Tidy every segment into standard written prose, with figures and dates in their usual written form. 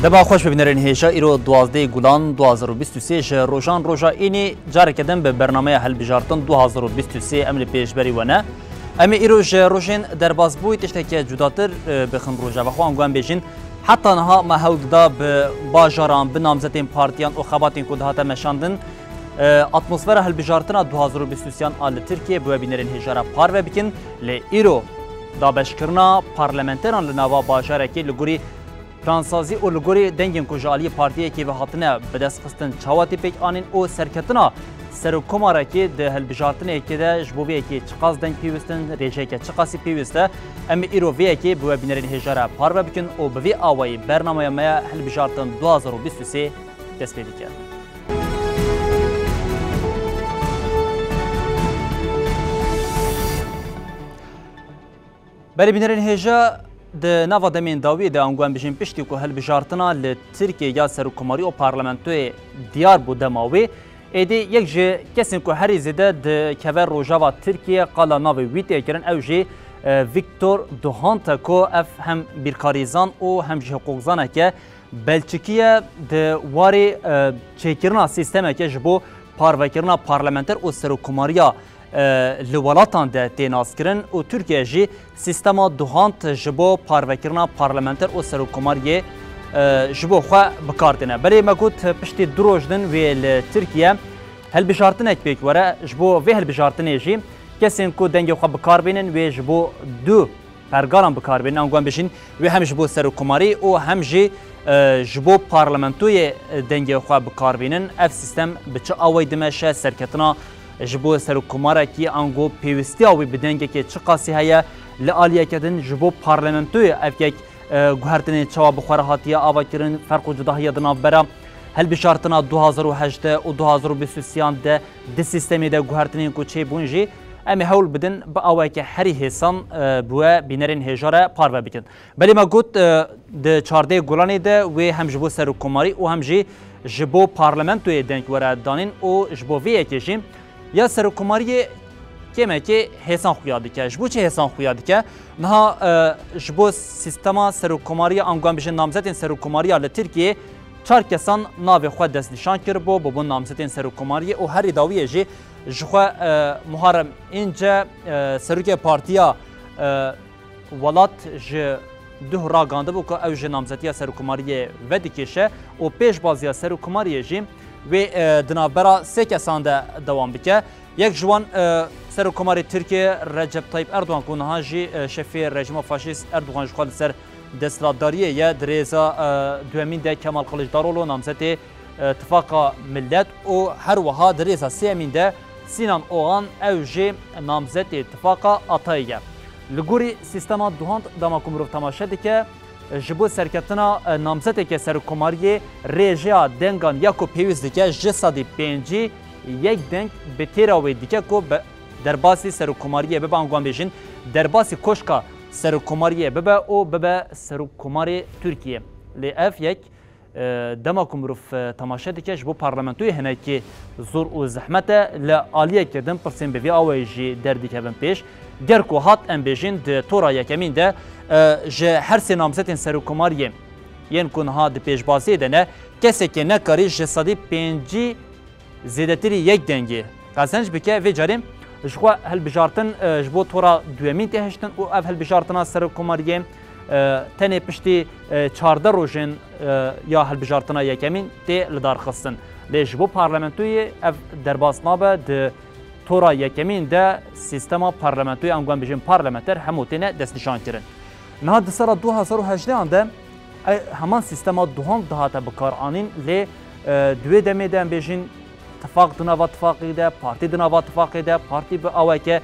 دبا خوش ببینرین هیچا ایرو 12 گولان 2023 روزان روزا اینی جاری کردن به برنامه حل بجارتن 2023 امر پیشبری ونه اما ایرو روزین در بازبوی تشتکی جداتر بخن روزا و خوان گوان بیشین حتی نها ما هولدا به باجاران به نامزدین پارتیان و خباتین کدهات مشاندن اتمسفر حل بجارتن 2023 آل ترکیه بو بینرین هیچا پار و بکن لی ایرو دابشکرنا پارلمنتران لنوا باجارکی لگوری فرانسازی و لگوری دنگین کجالی پارتیه که به هاتنه به دست خستن چواتی پیک آنین او سرکتنا سرکوماره که ده هلبجارتنه که ده جبویه که چقاس دنگ پیوستن ریشه که چقاسی پیوسته اما ایرو ویه که بو بینرین هجاره پار بکن و به وی آوایی برنامه ما هلبجارتن 2023 دست پیدا کرد. بله بینرین هجا ده نوا دمین داوی ده انگوان بجین پشتی که هل بجارتنا لترکیه یا سرکوماری و پارلمنتوی دیار بود دماوی ایدی یک جه کسی که هری زده ده کور روژاوا ترکیه قالا ناوی ویتی کرن او جه ویکتور دوهانتا که اف هم بیرکاریزان و هم جه حقوقزانه که بلچکیه ده واری چیکرنا سیستمه که جبو پاروکرنا پارلمنتر و سرکوماریا لولاتان ده تیناس کرن و ترکیه جی سیستما دوهانت جبو پاروکرنا پارلمنتر و سرکوماریه جبو خواه بکارتنه بلی مگوت پشتی دروجدن وی ترکیه هل بجارتن اک بیک وره جبو وی هل بجارتنه جی کسین کو دنگی خواه بکار بینن وی جبو دو پرگاران بکار بینن انگوان بشین وی هم جبو سرکوماری و هم جی جبو پارلمنتوی دنگی خواه بکار بینن اف سیستم بچه آوی دمشه سرکتنا جبو سرکوماره کی انگو پیوستی آوی بدنگه که چه قاسی هیا لعالیه کردن جبو پارلمنتوی اف یک گوهرتنی چوا بخوره هاتیه آوا کرن فرق و جداهیه دناف برا هل بشارتنا 2008 و 2023 ده سیستمی ده گوهرتنی کو چه بونجی امی هول بدن با آوی که هری حسان بوه بینرین هجاره پارو بکن بلی ما گوت ده 14 گولانی ده و هم جبو سرکوماری و هم جبو پارلمنتوی دنگ وره دانین و جبو ویه کشیم یا سرکوماری کمی که حسان خویادی که جبو چه حسان خویادی که نه جبو سیستما سرکوماری انگام بشه نامزدین سرکوماری ال ترکیه چهار کسان ناو خود دست نشان کرد بو نامزدین سرکوماری و هر داویه جی جخوا محرم اینجا سرکه پارتیا ولات ج دو راگانده بو که اوج نامزدی سرکوماری ودیکشه و پیش بازی سرکوماری جی و دنابرا سه کسان ده دوام بکه یک جوان سرکوماری ترکیه رجب طیب اردوغان که اونها جی شفی رژیم فاشیست اردوغان جخوال سر دستلاتداریه یا دریزا دوامین ده کمال قلیجدارولو نامزد اتفاق ملت و هر وها دریزا سیمین ده سینان اوغان او جی نامزد اتفاق آتاییه لگوری سیستما دوهاند داما کمروف تماشه ده که جبو سرکتنا نامزده که سرکوماری ریجیا دنگان یکو پیوز دیگه جسادی پنجی یک دنگ به تیراوی دیگه که در باسی سرکوماری ببا انگوان بیشین در باسی کشکا سرکوماری ببا او ببا سرکوماری ترکیه لی اف یک دما کمروف تماشه دیگه جبو پارلمنتوی هنه که زور و زحمت لعالیه کردن پرسین بوی آوی جی در دیگه بن پیش گرکو هات ام بیشین ده تورا یکمین ده جه هر سه نامزدین سرکوماریه ین کنها ده پیشبازی دنه کسی که نکاری جسادی پنجی زیدتری یک دنگی قاسنج بکه و جاریم جخوا هل بجارتن جبو تورا دوامین تهشتن و اف هل بجارتنا سرکوماریه تنه پشتی 14 روزن یا هل بجارتنا یکمین تی لدار خستن لیجبو پارلمنتوی اف درباس نابه ده تورا یکمین ده سیستما پارلمنتوی انگوان بیشین پارلمنتر هموتینه دست نشان کرن نه ده سال 2018 ده همان سیستما دوهان دهاته بکار آنین لی دوی دمی ده بیشین اتفاق دناوا اتفاقی ده پارتی دناوا اتفاقی ده پارتی به آوه که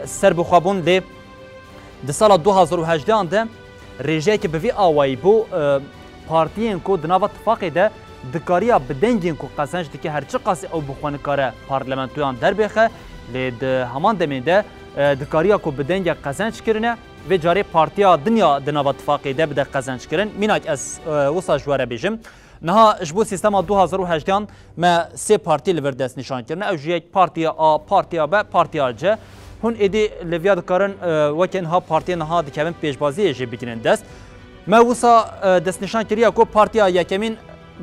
سر بخوابون لی ده سال 2018 ده ریجه که به وی آوهی بو پارتیین که دناوا اتفاقی ده دکاریا بدنگین کو قسنج دکی هر چه قاسی او بخوان کاره پارلمنتویان در بخه لید همان دمینده دکاریا کو بدنگ قسنج کرنه و جاری پارتیا دنیا دنوا اتفاقی ده بده قسنج کرن میناک از وسا جواره بیجم نها جبو سیستما 2018 ما سه پارتی لور دست نشان کرنه او یک پارتیا آ پارتیا ب پارتیا ج هون ایدی لویا دکارن وکن ها پارتی نها دکبن پیشبازی جی بگیرن دست ما وسا دستنشان کریه کو پارتیا یکمین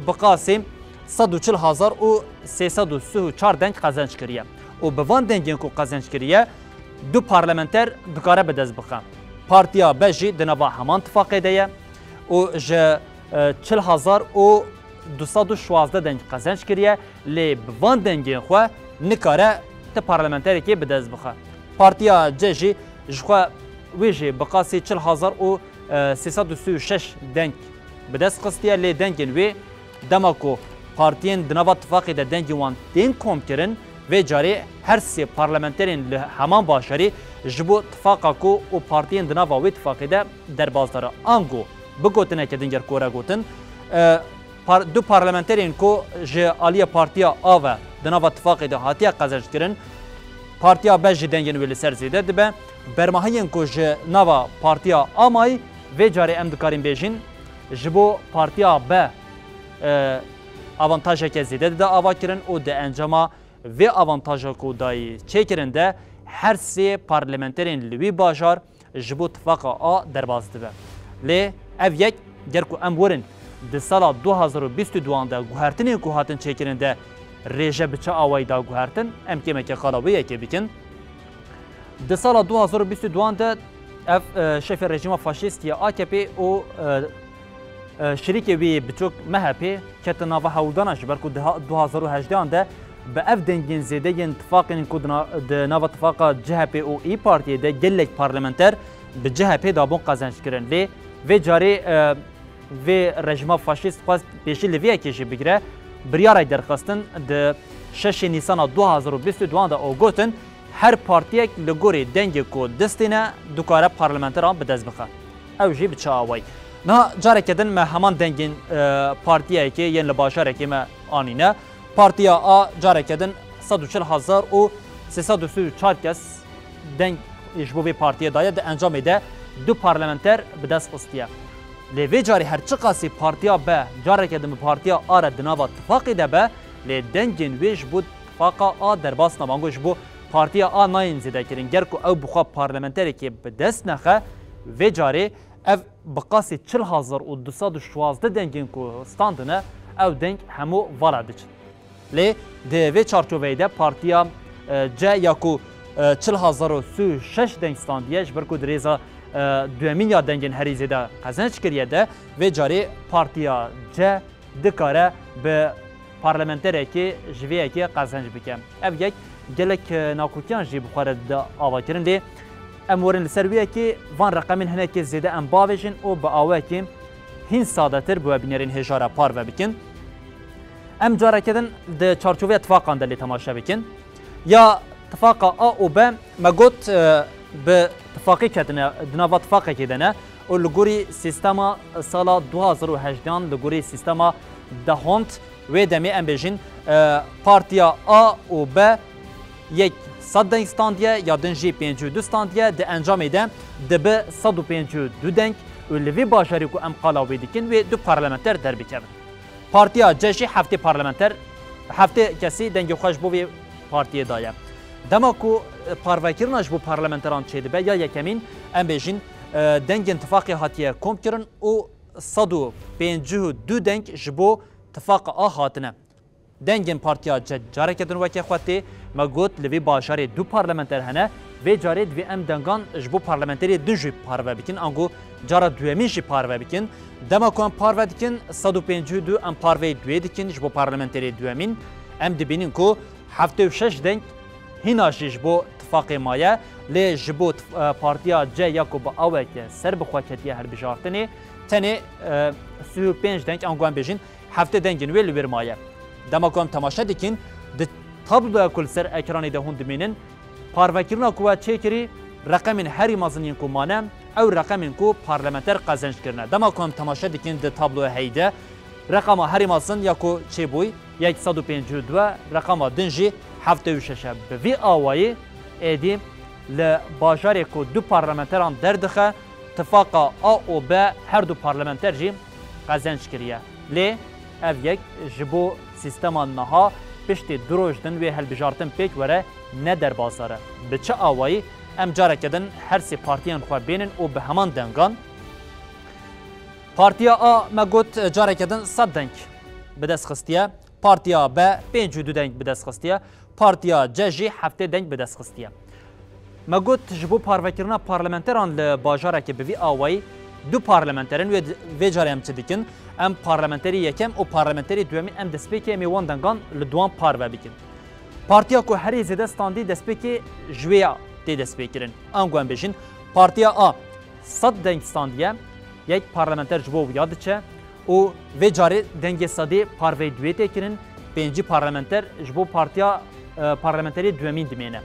بقاسم 140,334 دنگ قزنج کریه و به وان دنگین کو قزنج کریه دو پارلمانتر دکاره به دست بخوام پارتیا بجی دنوا همان اتفاقی دیه و ج 40,216 دنگ قزنج کریه لی به وان دنگین خو نکاره ته پارلمانتری که به دست بخوام پارتیا جی جخوا ویجی بقاسی 40,336 دنگ به دست قسطیه لی دنگین وی دماکو پارتین دنوا اتفاقی ده دنگی وان دین کم کرن و جاری هر سی پارلمانترین همان باشری جبو اتفاقا کو و پارتین دنوا و اتفاقی ده در بازداره آنگو بگوتنه که دنگر کورا گوتن دو پارلمانترین کو جه آلیا پارتیا آوه دنوا اتفاقی ده هاتیا قزنج کرن پارتیا بجی دنگین ویلی سر زیده دبه برماهین کو جه نوا پارتیا آمای و جاری امدکارین بیجین جبو پارتیا به avantaja ke zêde de ava kirin û de encama vê avantaja ku dayî çêkirin de her sê parlamenterên li wî bajar ji bo tifaka a derbas dibe. Lê ev yek ger ku em werin di sala 2022 de guhertinên ku hatin çêkirin de rêje bi çi awayî da guhertin em kêmeke xala wê yekê bikin. Di sala 2022 de ev şefê rejima faşîst ya AKP û شریک وی بچوک مهپی که تناوه هولدان شبر کو 2018 ده به اف دنگین زیده ین اتفاقین کو ناو اتفاق جهپی او ای پارتی ده گلک پارلمانتر به جهپی دابون قزنج کرن لی و جاری و رژیم فاشیست خواست پیشی لیویا کشی بگیره بریارای درخواستن ده 6 نیسان 2022 ده او گوتن هر پارتیک لگوری دنگی کو دستینه دوکاره پارلمانتران به دست بخواه او جی بچه آوای نه جاره کدن ما همان دنگین پارتیایی که یه لباشاره که ما آنینه پارتیا آ جاره کدن 140,334 کس دنگ اجبوی پارتیا دایه ده انجام ده دو پارلمانتر به دست قسطیه لیوی جاری هر چه قاسی پارتیا به جاره کدن پارتیا آره دناوا اتفاقی ده به لی دنگین ویش بود اتفاقا آ در باس نمانگوش بو پارتیا آ ناین زیده کرن گر که او بخواه پارلمانتری که به دست نخه وی جاری ev baqasî 40,216 dengên ku standine ew deng hemû vala diçin. Lê di vê çarçoveyê de partiya C ya ku 40,306 deng standiye ji ber ku di rêza duhemîn ya dengên herî zêde qezenç kiriye de vê carê partiya C dikare bi parlamenterekî ji vê yekê qezenç bike. Ev yek gelek nakokiyan jî bixware de avakirin lê ام ورن لسرویه که وان رقمین هنه که زیده ام باوشن او با آوه که هین ساده تر بو بینرین هجاره پار و بکن ام جاره کدن ده چارچوبه اتفاقان دلی تماشا بکن یا اتفاقا آ او به مگوت به اتفاقی کدنه دناوا اتفاقی کدنه او لگوری سیستما سالا 2018 لگوری سیستما دهانت و دمی ام بجین پارتیا آ او به یک 100 دنگ standiye ya din jî 52 standiye di encamê de dibe 152 deng û li vê bajarî ku em qala wê dikin wê du parlamenter derbikevin. Partiya C jî heftê parlamenter heftê kesî dengê xweş bo vê partiyê daye. Dema ku parvekirina ji bo parlamenteran çêdibe ya yekemîn em bêjin dengên tifaqê hatiye kom kirin û 152 deng ji bo tifaqa a hatine. Dengên partiya C carekedin weke xwetê me got li vê bajarê du parlamenter hene vê carê divê em dengan ji bo parlamenterê din jî parve bikin ango cara duhemîn jî parve bikin dema ku em parve dikin 152 em parveyê duê dikin ji bo parlamenterê duhemîn em dibînin ku 76 deng hîna jî ji bo tifaqê maye lê ji bo partiya C ya ku bi aweke ser bixwe ketiye helbijartinê tenê 35 deng ango em bêjin heftê dengên wê li wêr maye dema ku em temaşe dikin di tabloya kul ser ekranê de hûn dimînin parvekirina ku we çêkirî reqemên herî mezin yên ku mane ew reqemên ku parlamenter qezenç kirine dema ku em temaşe dikin di tabloya heyî de reqama herî mezin ya ku çêbûyî 152 reqama din jî 76 bi vî awayî êdî li bajarê ku du parlamenteran derdixe tifaqa A û B her du parlamenter jî qezenç kiriye lê ev yek ji bo sîstema niha piştî dirojdin wê helbijartin pêk were ne derbasar e bi çi awayî em carekedin her sê partiyên xwe bênin û bi heman dengan Partiya A me got carekedin 100 deng bi dest xistiye. Partiya B 52 deng bi dest xistiye. Partiya C jî 7 deng bi dest xistiye. Me got ji bo parvekirina parlamenteran li bajarekê bi vî awayî du parlamenterin vê carê em çi dikin. Em parlamenterî yekem û parlamenterî duyemîn em destpêkê em ê wan dengan li duan parve bikin. Partiya ku herî zêde standî destpêkê ji wê ya tê destpêkirin. Em gu em bêjin Partiya A 100 deng standiye yek parlamenter ji bo ya diçe û vê carê dengê sedê parveyê duê tê kirin. Pêncî parlamenter ji bo partiya parlamenterî duyemîn dimêne.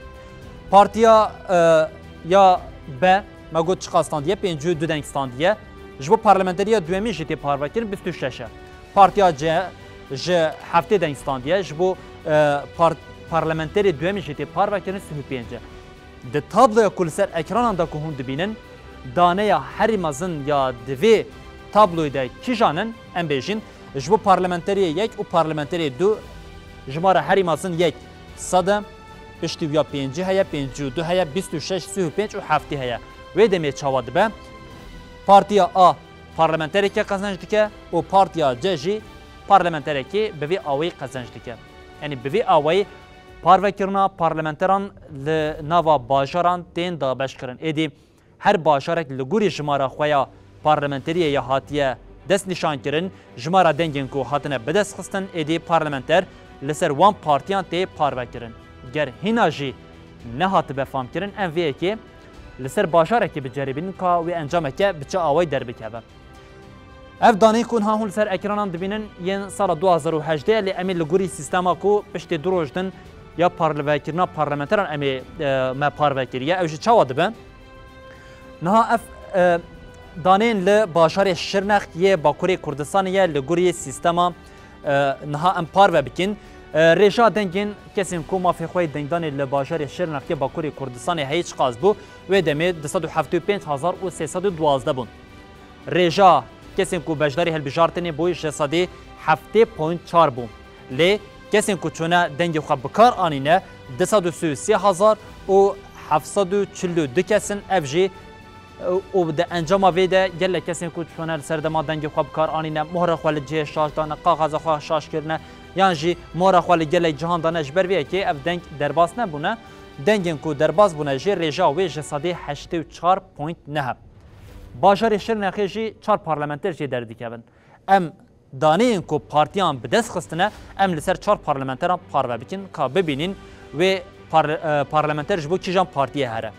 Partiya ya B me got çiqa standiye 52 deng standiye ji bo parlamenteriya duyemîn jî tê parvekirin 26. Partiya C ji 7 deng standiye ji bo parlamenterî duyemîn jî tê parvekirin 25. Di tabloya ku li ser ekranan da ku hûn dibînin daneya herî mezin ya divê tabloyê de kîjanin em bêjin ji bo parlamenteriyê yek û parlamenteriyê du jimara herî mezin yek sede piştî ya 5 heye 52 heye 26 25 û 7 heye wê demê çawa dibe Partiya A parlamenterekê qezenc dike û Partiya C jî parlamenterekê bi vê awayî qezenc dike. Yani bi vê awayî parvekirina parlamenteran li nava bajaran tên dabeşkirin. Êdî her bajarek li gurî jimara xwe ya parlamenteriyê ya hatiye dest nîşan kirin, jimara dengên ku hatine bidest xistin êdî parlamenter li ser wan partiyan tê parvekirin. Ger hîna jî nehatibe famkirin em vê yekê li ser bajarekê biceribînin ka wê encameke bi çi awayî derbikeve. Ev daneyê ku hûn li ser ekranan dibînin yên sala 2018 lê em ê li gurî sîstema ku piştî du roj din ya parvekirina parlamenteran em ê me parvekiriye ew jî çawa dibe. Niha ev daneyên li bajarê Şirnex yê Bakurê Kurdistanê ye li gurî sîstema niha em parve bikin. Rêja dengên kesên ku mafê xwe dengdanê li bajarê Şirnex yê Bakurê Kurdistanê heyî çiqas bû wê demê 275,312 bûn. Rêja kesên ku beşdarî hilbijartinê bû ji sedê 7.4 bû. Lê kesên ku çûne dengê xwe bi kar anîne 233,000 û 742 kesin ev jî û di encama vê de gelek kesên ku çûne li ser dema dengê xwe bi kar anîne mohra xwe li cihê şaş dane qaxaza xwe şaş kirine yan jî mora xwe li gelek cihan dane ji ber vê yekê ev deng derbas nebûne dengên ku derbas bûne jê rêja wê ji sedê 84.9. Bajarê Şirnexê jî 4 parlamenter jê derdikevin. Em daneyên ku partiyan bi dest xistine em li ser 4 parlamenteran parve bikin ka bibînin wê parlamenter ji bo kîjan partiyê here.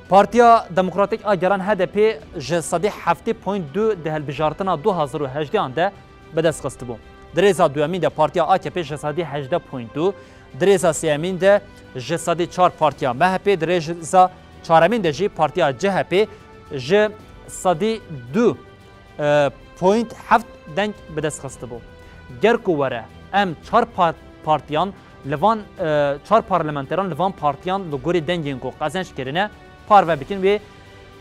Partiya Demokratîk a geran HDP ji sedê 7.2 di hilbijartina 2018 de bi dest xistibû. Di rêza duyemîn de Partiya AKP ji sedê 18.2 di rêza sêyemîn de ji sedê 4 Partiya MHP di rêza çaremîn de jî Partiya CHP ji sedê 2.7 deng bi dest xistibû. Ger ku were em 4 partiyan li van 4 parlamenteran li van partiyan li gorî dengên ku qezenc kirine parve bikin wê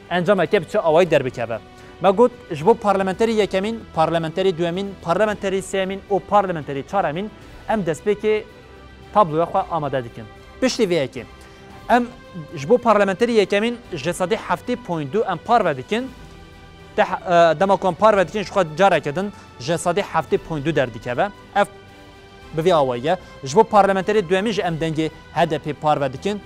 encameke bi çi awayî derbikeve. Me got ji bo parlamenterî yekemîn, parlamenterî duyemîn, parlamenterî sêyemîn û parlamenterî çaremîn em destpêkê tabloya xwe amade dikin. Piştî vê yekê em ji bo parlamenterî yekemîn ji sedê 7.2 em parve dikin dema ku em parve dikin ji xwe careke din ji sedê 7.2 derdikeve. Ev bi vê awayî ye. Ji bo parlamenterî duyemîn ji em dengê HDP parve dikin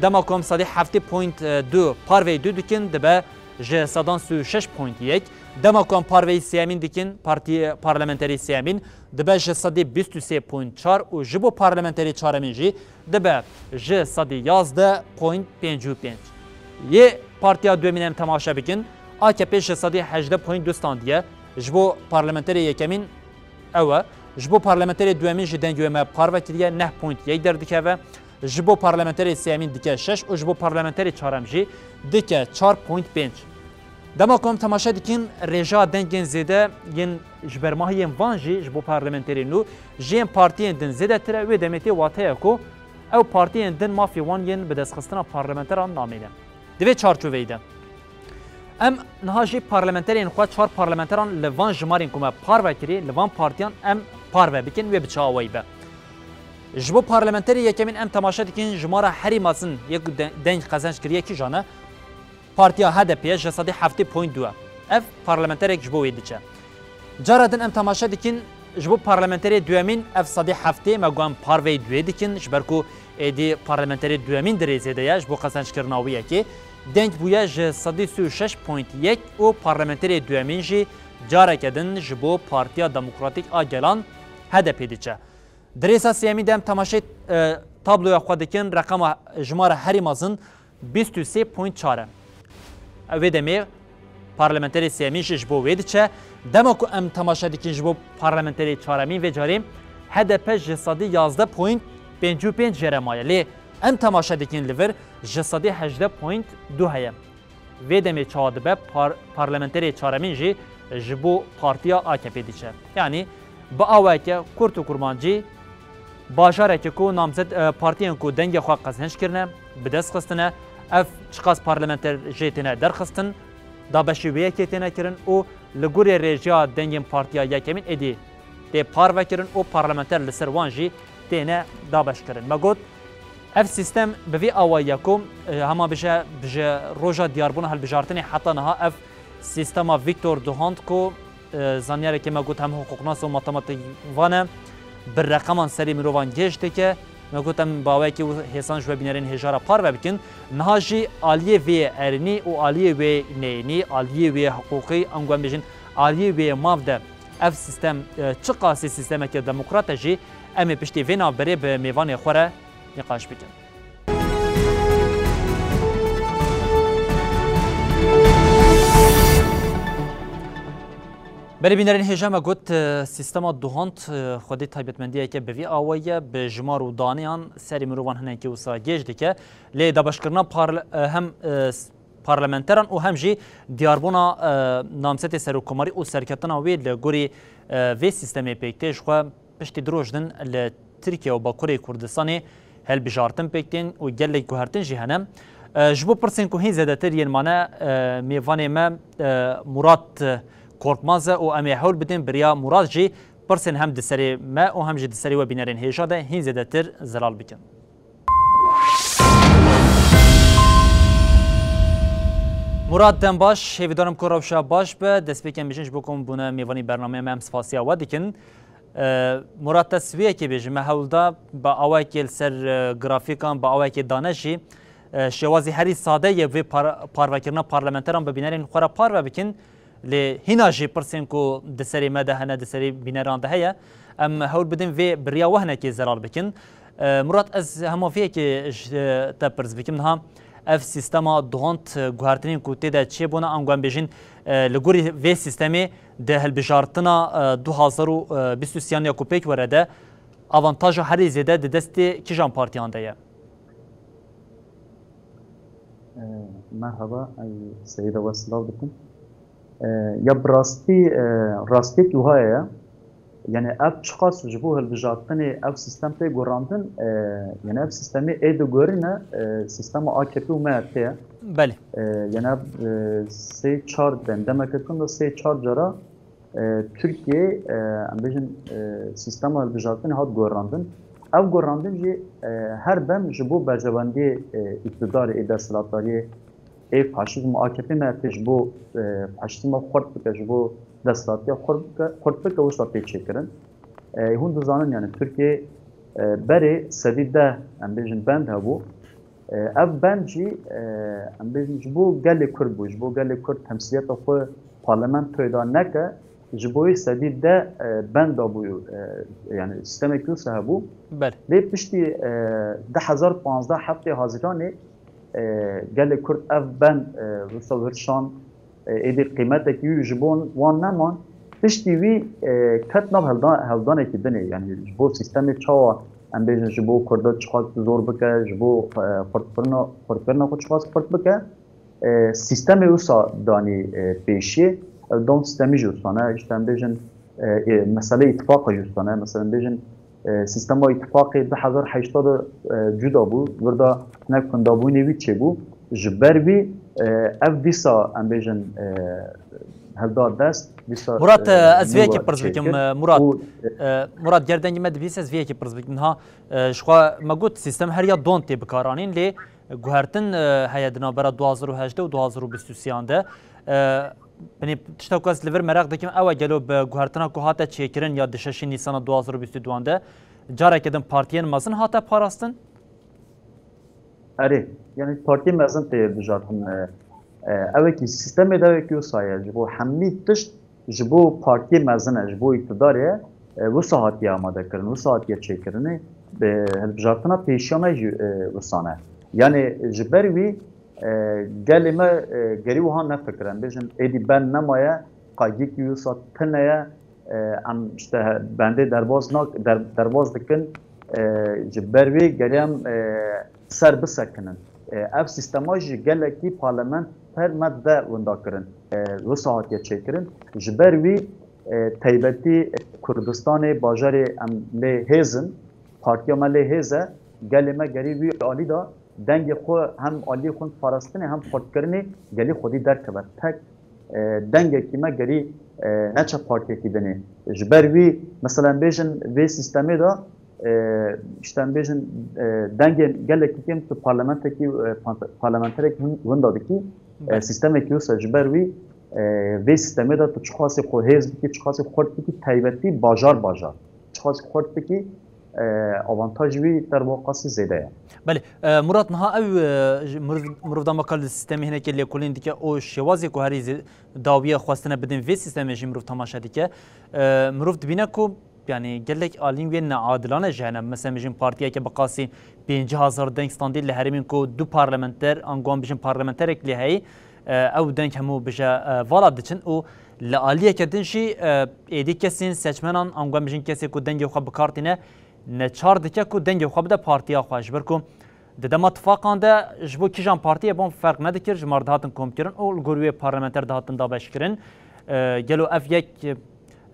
dema ku em sedê 7.2 parveyê du dikin dibe ji sedan 6.1 dema ku em parveyî sêyemîn dikin partiya parlamenterî sêyemîn dibe ji sedê 23.4 û ji bo parlamenterî çaremîn jî dibe ji sedê 11.55. Yê partiya duyemîn em temaşe bikin AKP ji sedê 18.2 standiye ji bo parlamenterî yekemîn ew e ji bo parlamenterî duyemîn ji dengê me parve kiriye 9.1 derdikeve ji bo parlamenterî sêyemîn dike 6 û ji bo parlamenterî çarem jî dike 4.5. Dema ku em temaşe dikin rêja dengên zêde yên ji ber mahiyên van jî ji bo parlamenterî nû ji yên partiyên din zêdetir e wê demê tê wateye ku ew partiyên din mafê wan yên bi destxistina parlamenteran namêne. Divê çarçoveyî de em niha jî parlamenterên xwe 4 parlamenteran li van jimarên ku me parve kirî li van partiyan em parve bikin wê bi çi awayî be. Ji bo parlamenterî yekemîn em temaşe dikin jimara herî mezin yek deng qezenc kiriye kîjan e Partiya HDP'ye ji sedê 7.2 ev parlamenterek ji bo wê diçe. Cara din em temaşe dikin ji bo parlamenterê duyemîn ev sadî heftê me got em parveyê duê dikin ji ber ku êdî parlamenterê duyemîn dirêzê de ye ji bo qesençkirina wî yekê deng bûye ji sadî 36.1 û parlamenterê duyemîn jî careke din ji bo Partiya Demokratîk a Gelan HDP diçe. Dirêsa sêyemî de em temaşê tabloya xwe dikin reqama jimara herî mezin 23.4 e. Ev ê demê parlamenterê sêyemîn jî ji bo wê diçe. Dema ku em temaşe dikin ji bo parlamenterê çaremîn vê carê HDP ji sadî 11.55 jere maye. Lê em temaşe dikin li vir ji sadî 18.2 heye. Vê demê çawa dibe parlamenterê çaremîn jî ji bo Partiya AKP diçe. Yani bi aweke Kurd û Kurmancî bajareke ku namzet partiyên ku dengê xwe qezenç kirine bi dest xistine ev çiqas parlamenter jê têne derxistin da beşî wê yekê têne kirin û li gurê rêjiya dengên Partiya Yekemîn êdî tê parve kirin û parlamenter li ser wan jî têne dabeş kirin. Me got ev sistem bi vî awayî ku hema bije roja diyarbûna hilbijartinê heta niha ev sistema Victor Duhand ku zanyarekê me got hem hukuknas û matematik vane bir reqeman serî mirovan gêj dike me got em bawekî û hêsan ji we bînerên hêjara parve bikin niha jî aliyê wê erinî û aliyê wê neyînî aliyê wê hiqûqî em guhem bêjin aliyê wê mav de ev sistem çi qasî sistemeke demokrat e jî em ê piştî vê navberê bi mêvanê xwe re nîqaş bikin. Berê bînerên hêja me got sîstema Duhand xwedî taybetmendiyeke bi vî awayî bi jimar û daniyan serî mirovan hinekî wisa gêj dike lê dabeşkirina hem parlamenteran û hem jî diyarbûna namzetê serokkomarî û serketina wê li gorî vê sîstemê pêktê ji xwe piştî diroj din li Tirkiye û Bakurê Kurdistanê helbijartin pêktên û gelek guhertin jî hene. Ji bo pirsên ku hîn zêdetir yên mane mêvanê me Murat Korkmaz e û em ê hewl bidin biriya Murat jî pirsên hem di serê me û hem jî di serê we bînerên hêja de hîn zêdetir zelal bikin. Murat Dembaş hêvîdarim ku rewşa baş be destpêkên bijin ji bo ku bûne mêvanî bernameyê me em spasiya we dikin. Murat te swiyekê bêjim me hewlda bi awayekê li ser grafîkan bi awayekê dane jî şêwazî herî sade yê vê parvekirina parlamenteran bi bînerên xwe re parve bikin lê hîna jî pirsên ku di serê me de hene di serê bîneran de heye em hewl bidin vê biriya we hinekê zelal bikin. Murat ez hema vêyekê ji te pirs bikim niha ev sîstema Duhand guhertinên ku tê de çêbûne em guhem bêjin li gorî vê sîstemê di hilbijartina 2023 ku pêk were de avantaja herî zêde di destê kîjan partiyan de ye? Merhaba, Seyda ve Sılav dikim. Ya rastî tuhaya ya yani ev çıkas ji bo hilbijartinê ev sistem tê gorandin yani ev sistemê ê digorîne sistema AKP û MHP ye. Belê. Yani ev sê çar demeke kin de sê çar cara Türkiye em bêjin sistema hilbijartinê hat gorandin. Ev gorandin jî her dem ji bo berjewendiyê iktidarê ê desthilatdariyê ê faşîzm AKP MHP ji bo faşîzma xurt bike ji bo desthilatîya xurt bike wisa pê çêkirin. Hûn dizanin yani Türkiye berê sedî de em bêjin bend hebû. Ev bend jî em bêjin ji bo gelê Kurd bû, ji bo gelê Kurd temsiliyeta xwe parlamentoyê da neke ji bo wê sedî de bend dabû yani sistemekî wisa hebû. Lê piştî 2015 heftê Haziranê gelê Kurd ev ben wisa wirşan êdî qîmetekî ji bo wan neman piştî wî ket nav hevdanekî dinê yani ji bo sîstemê çawa em bêjin ji bo Kurda çixwaz zor bike ji bo xurtkirina xwe çixwaz xurt bike sîstemê wisa danî pêşî don sîstemî jî wisa ne işte em bêjin mesele îtifaka jî wisa ne mesela em bêjin sistema îtifaqê 2080 cuda bû wirda nevkundabûnê wî çêbû ji ber wî ev dîsa em bêjin hevdar dest Murat ez vêyekê pirs bikim Murat gerdengî me dibîst ez vêyekê pirs bikim niha ji xwe me got sîstem heriya don tê bikaranîn lê guhertin heye di navbera 2018 û 2023 de بنی تشتا کو از لیور مراق دکیم اوا گلو به گوهرتنا کو هاته چیکرین یا دششی نیسان 2022 ده جاره کدم پارتیین مازن هاته پاراستن اره یعنی پارتی مزن ته بجارتن اوه کی سیستم ده کی وسایه جبو حمی تشت جبو پارتی مزن جبو اقتداره و ساعتی آماده کردن و ساعتی چیکرنه به بجارتنا پیشیانه وسانه یعنی جبروی گلی ما گری وها نفکرن بیشن ایدی بن نمایه قاگی که یوسات تنه ام işte bende derboz dikin jibbervi geriyam ser bisakinin ev sistema ji geleki parlament her madde vunda kirin ve saatiye çekirin jibbervi taybeti Kurdistanê bajarê em lê hêzin partiya me lê hêze gelê me gerî wî alî da dengê xwe hem aliyê xwe parastinê hem xwedkirinê gelî xwedî derkeve tek dengekî me gerî neçe partiyekî dinê ji ber wî mesela bêjin vê sistemê da işte bêjin dengên gelekî kêm tu parlamenterekî winda dikî sistemekî wisa ji ber wî vê sistemê da tu çixwasî xwe hêz bikî çixwasî xwed bikî taybetî bajar çixwasî xwed bikî avantaj wî derwaqasî zêde ye. بله مراد نها او مرو دا مکال سیستم هنه که لیکولین دیگه او شوازی که هری داویه خواستنه بدین وی سیستم جی مرو تماشا دیگه مرو دبینه کو yani gelek alin ve naadilane jehnem mesela bizim partiye ki bakası 5000 denk standil herimin ko du parlamenter anguan bizim parlamenter ekli hey ev denk hemu bije valad için o la aliye kedin şi edi kesin seçmenan anguan bizim kesi ko denge xwe bikartine ne çar dike ku denge xwe de partiya xwe berku de dema tifaqan de jbo kijan partiye bon fark nedikir jmar dahatın komkirin o gorwe parlamenter dahatın da beşkirin gelo ev yek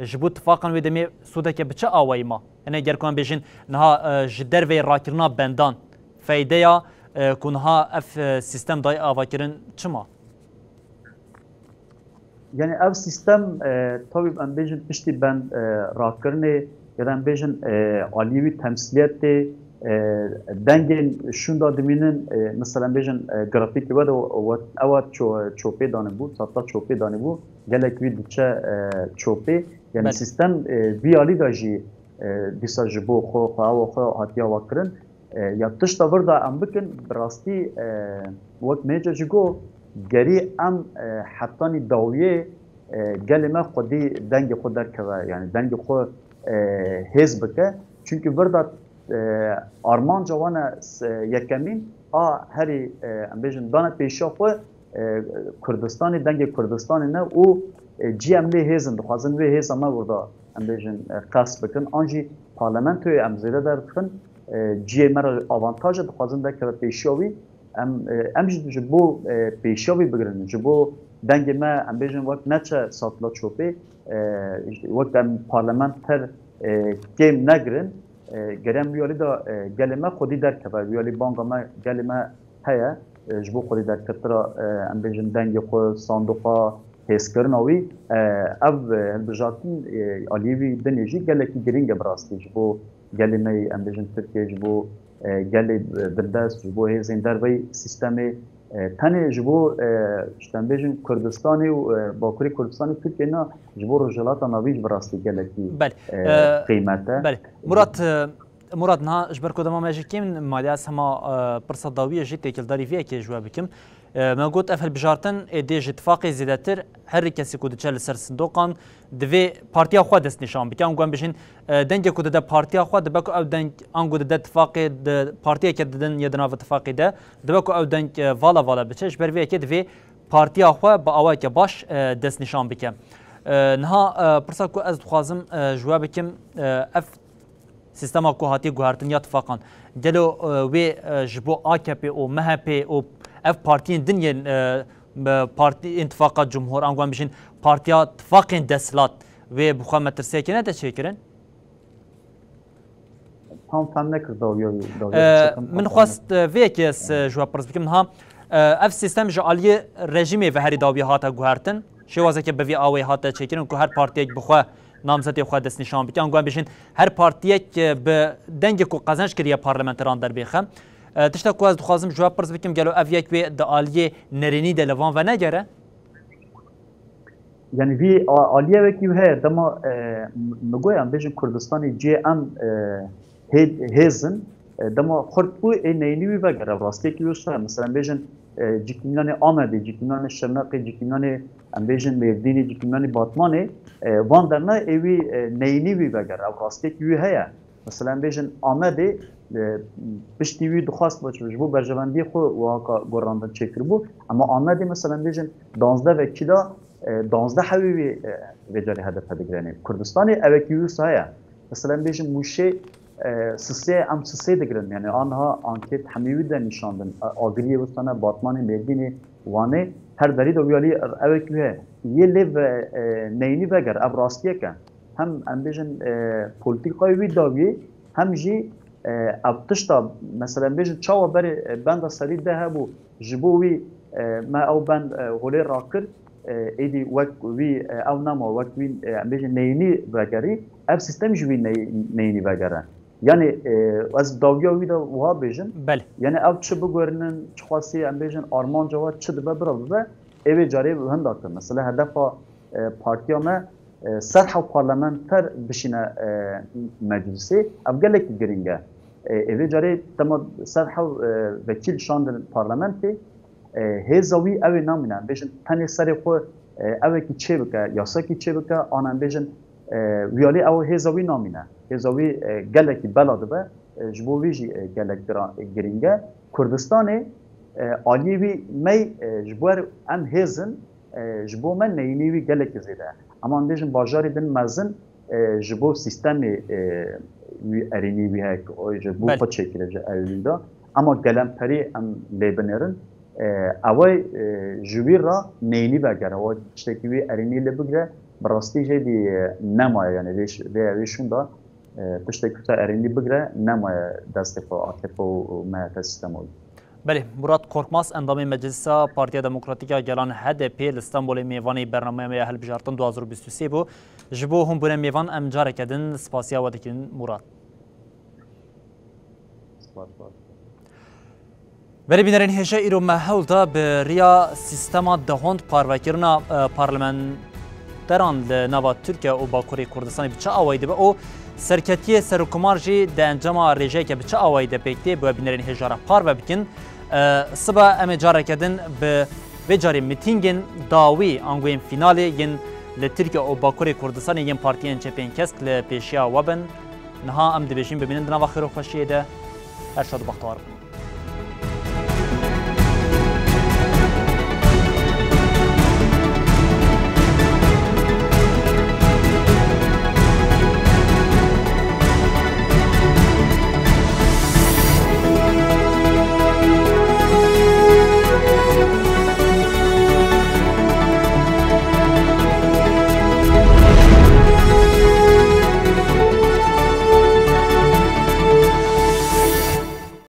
jbo tifaqan ve demi sudeke biçe awayma yani gerkan bejin naha jder ve rakirna bendan faydeya kunha ev sistem day avakirin çima yani ev sistem tabii em bejin pişti ben rakirne ya da bejin aliyevi temsiliyette dengin şunda deminin mesela bejin grafik ve de avat çope dane bu hatta çope dane bu gelek bir diçe çope yani sistem bir ali da ji disaj bu xo hatiya vakrin ya tışta var da am bikin rasti vakt mece jigo geri am hattani dawiye gelime xudi dengi xudar kava yani dengi xo hêz bike çünkü burada arman cawana yekemin a herî em bêjin dana pêşiya xwe Kurdistanê dengê Kurdistanê ne û cî em lê hêzin dixwazin wê hêza me burada em bêjin qas bikin an jî parlamentoyê em zêde derdikin ciyê me re avantaja dixwazin derkeve pêşiya wî em jî ji bo pêşiya wî bigirin ji bo dengê me em bêjin wek neçe satila çopê wek em parlamenter kêm negirin gerem wî alî da gelê me xwedî derkeve wî alî banga me gelê me heye ji bo xwedî derketira em bêjin dengê xwe sandoqa hêzkirina wî ev hilbijartin aliyê wî dinê jî gelekî giring e bi rastî ji bo gelê me em bêjin Tirkiye ji bo gelê bildest ji bo hêzên derveyî sistemê tenê ji bo işte em bêjin Kurdistanê û Bakurê Kurdistanê Tirkiye ne ji bo rojhilata navî ji bi rastî gelekî qîmet e. مراد نه جبر کدام ماجیکیم مالیات هما پرسه داویه جی تکیلداری وی که جواب بکم ما گفت افل بجارتن ایدیج اتفاقی زیادتر هر کسی کود چهل سر صندوقان دوی پارتیا خود دست نشان بکن آنگوان بشین دنگ کود ده پارتیا خود دبکو او دنگ آنگو ده اتفاقی ده پارتیا که دن یدنا اتفاقی ده دبکو او دنگ والا بچه جبر وی که دوی پارتیا خود با اوای که باش دست نشان بکن نها پرسه کو از خوازم جواب بکم اف سیستم کو هاتی گوهرتن یا اتفاقان گلو وی جبو AKP و MHP و اف پارتین دنیا پارتی انتفاقات جمهور آنگوان بشین پارتیا اتفاقین دستلات و بخواه مترسیکنه ده چیکرن؟ هم فهم نکرد داویه من خواست وی که جواب پرس بکم ها اف سیستم جعالی رژیمی و هری داویه هاتا گوهرتن شوازه که به وی آوی هاتا چیکرن که هر پارتی بخواه نامزدی خود دست نشان بکن آنگوان بشین هر پارتیه که به دنگ کو قزنش کریه پارلمانتران در بیخم تشتا کو از دخوازم جواب پرس بکم گلو اف یک به د عالیه نرینی د لوان و نگره yani vi aliye vekî heye dema migoyan bêjin Kurdistanê cê em hêzin dema xurt bû ê neynî wî vegere rastiyekî wî wisa mesela bêjin cikîmnanê Amedê, cikîmnanê Şirnexê, cikîmnanê em bêjin Mêrdînê, cikîmnanê Batmanê van derna ê wî neynî wî vegere ev rastiyekî wî heye mesela bêjin Amedê piştî wî dixwast ji bo berjevendiyê xwe waka gorandin çêkiribû ama Amedê mesela bêjin 12 vekîla 12 hewî wî vê carê hedef digirenê Kurdistanê evekî wî wisa heye mesela bêjin Mûşê sisê em sisê digirin yani anha anket hemî wî de nîşandin agiriyê wisa ne Batmanê Mêrdînê Wanê her derî de wî alî evekî wî heye yê lêv neynî veger ev rastiyek e hem em bêjin polîtîkayê wî dawiyê hem jî ev tişta mesela bêjin çawa berê benda serî de hebû ji bo wî me ew bend holê rakir êdî wek wî ew nema wek wî em bêjin neynî vegerî ev sistem ji wî neynî vegere yani ez dawiya wî de wiha bêjim yani ev çi bigorinin çi xwasî em bêjin armanca we çi dibe bira bibe evê carê hin dake mesela hedefa partiya me serhew parlamenter bişîne meclisê ev gelekî giring e evê carê dema serhew vekîl şandin parlamentê hêza wî ew ê namîne em bêjin tenê serê xwe evekî çê bike yasekî çê bike an em bêjin wî alî ew hêza wî namîne hêza wî gelekî bela dibe ji bo wî jî gelek giring e Kurdistanê aliyê wî mey ji bo em hêzin ji bo me neynî wî gelekî zêde ama em bêjin bajarê din mezin ji bo sîstemê wî erênî wî heye ji bo xwe çêkire ji ewî de ama gelemperî em lê binêrin ew ji wî ra neynî vegere o tiştekî wî erênî lê bigire bi rastî jê dî nemaye yani vê şûn da tiştekî wisa erênî bigire nemaye destê xwe AKP û MHP sistema wî. Belê Murat Korkmaz endamê Meclisa Partiya Demokratîk a Gelan HDP li Stenbolê mêvanê bernameya hilbijartin 2023 bû ji bo hûnbûnê mêvan em careke din spasiya we dikin Murat. Berê bînerên hêja îro me hewl da bi riya sîstema dehond parvekirina parlamenteran li nava Tirkiye û Bakurê Kurdistanê bi çi awayî dibe û serketiyê serokkomar jî di encama rêjeyeke bi çi awayî de pêktiye bi bînerên hêja re parve bikin siba em ê careke din bi vê carê mîtîngên dawî angûyên fînalê yên li Tirkiye û Bakurê Kurdistanê yên partiyên çepên kesk li pêşiya we bin niha em dibêjin bibînin di nava xêrxweşiyê de her şad û bextewar bin.